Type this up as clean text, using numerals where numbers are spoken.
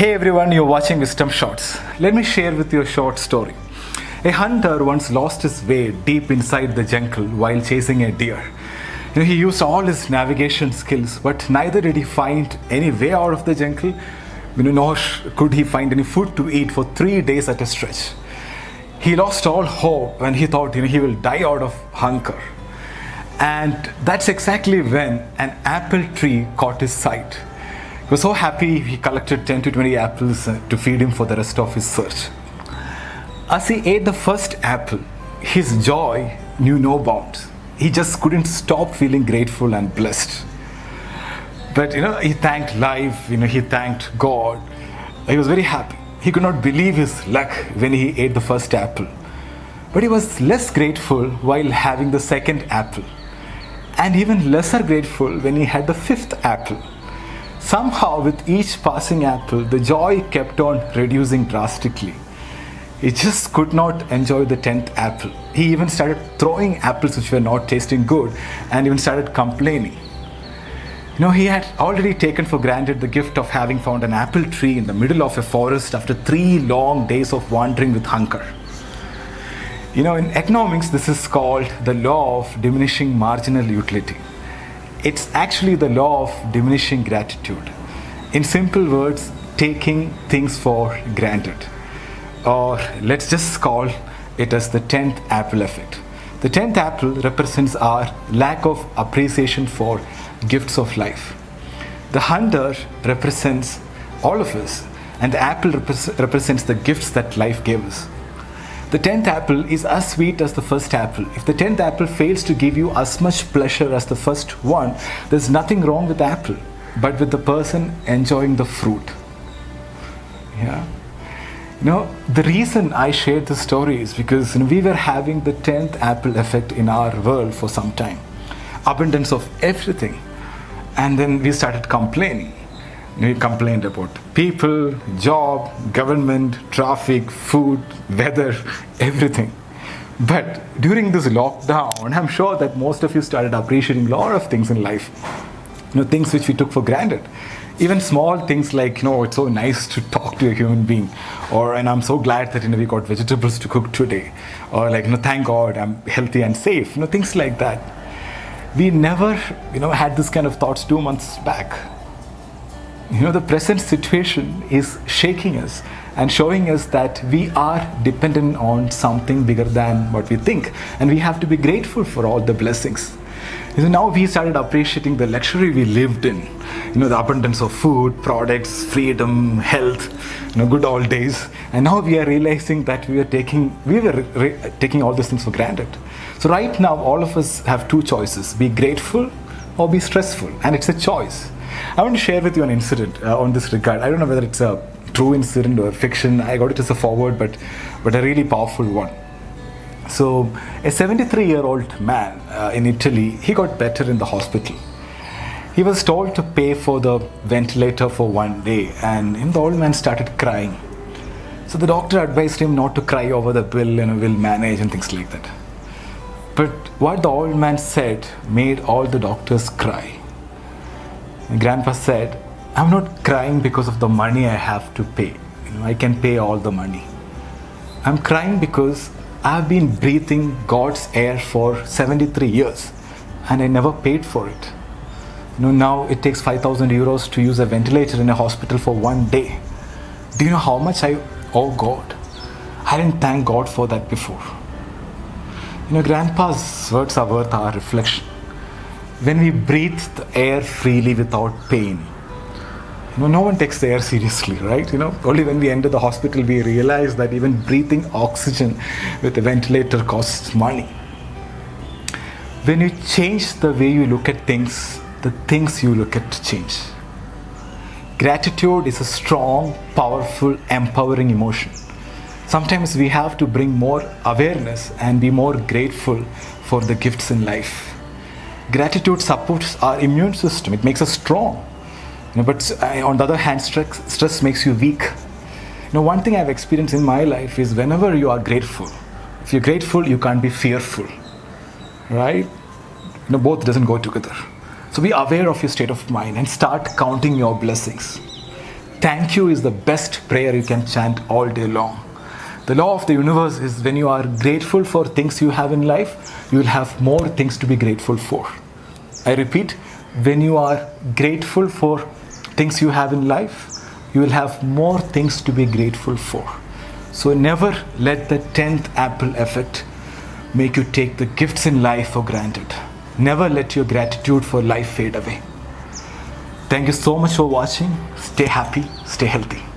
Hey everyone, you're watching Wisdom Shots. Let me share with you a short story. A hunter once lost his way deep inside the jungle while chasing a deer. He used all his navigation skills, but neither did he find any way out of the jungle, nor could he find any food to eat for 3 days at a stretch. He lost all hope and he thought he will die out of hunger. And that's exactly when an apple tree caught his sight. He was so happy he collected 10 to 20 apples to feed him for the rest of his search. As he ate the first apple, his joy knew no bounds. He just couldn't stop feeling grateful and blessed. But he thanked life, he thanked God. He was very happy. He could not believe his luck when he ate the first apple. But he was less grateful while having the second apple. And even lesser grateful when he had the fifth apple. Somehow, with each passing apple, the joy kept on reducing drastically. He just could not enjoy the 10th apple. He even started throwing apples which were not tasting good and even started complaining. He had already taken for granted the gift of having found an apple tree in the middle of a forest after 3 long days of wandering with hunger. In economics, this is called the law of diminishing marginal utility. It's actually the law of diminishing gratitude. In simple words, taking things for granted. Or let's just call it as the 10th apple effect. The 10th apple represents our lack of appreciation for gifts of life. The hunter represents all of us, and the apple represents the gifts that life gave us. The 10th apple is as sweet as the first apple. If the 10th apple fails to give you as much pleasure as the first one, there's nothing wrong with the apple, but with the person enjoying the fruit. Yeah. The reason I shared this story is because we were having the 10th apple effect in our world for some time. Abundance of everything. And then we started complaining. We complained about people, job, government, traffic, food, weather, everything. But during this lockdown, I'm sure that most of you started appreciating a lot of things in life. Things which we took for granted. Even small things like, it's so nice to talk to a human being. And I'm so glad that, we got vegetables to cook today. Or thank God I'm healthy and safe. Things like that. We never, had this kind of thoughts 2 months back. The present situation is shaking us and showing us that we are dependent on something bigger than what we think. And we have to be grateful for all the blessings. Now we started appreciating the luxury we lived in. The abundance of food, products, freedom, health, good old days. And now we are realizing that we were taking all these things for granted. So right now, all of us have 2 choices: be grateful or be stressful. And it's a choice. I want to share with you an incident on this regard. I don't know whether it's a true incident or fiction. I got it as a forward, but a really powerful one. So, a 73-year-old man in Italy, he got better in the hospital. He was told to pay for the ventilator for 1 day, and the old man started crying. So the doctor advised him not to cry over the bill, we'll manage and things like that. But what the old man said made all the doctors cry. And Grandpa said, I'm not crying because of the money I have to pay. I can pay all the money. I'm crying because I've been breathing God's air for 73 years and I never paid for it. Now it takes 5,000 euros to use a ventilator in a hospital for 1 day. Do you know how much I owe God? I didn't thank God for that before. Grandpa's words are worth our reflection. When we breathe the air freely without pain, no one takes the air seriously, right? Only when we enter the hospital, we realize that even breathing oxygen with a ventilator costs money. When you change the way you look at things, the things you look at change. Gratitude is a strong, powerful, empowering emotion. Sometimes we have to bring more awareness and be more grateful for the gifts in life. Gratitude supports our immune system. It makes us strong. But on the other hand, stress makes you weak. One thing I've experienced in my life is whenever you are grateful, if you're grateful, you can't be fearful, right? Both doesn't go together. So be aware of your state of mind and start counting your blessings. Thank you is the best prayer you can chant all day long. The law of the universe is when you are grateful for things you have in life, you will have more things to be grateful for. I repeat, when you are grateful for things you have in life, you will have more things to be grateful for. So never let the 10th apple effect make you take the gifts in life for granted. Never let your gratitude for life fade away. Thank you so much for watching. Stay happy, stay healthy.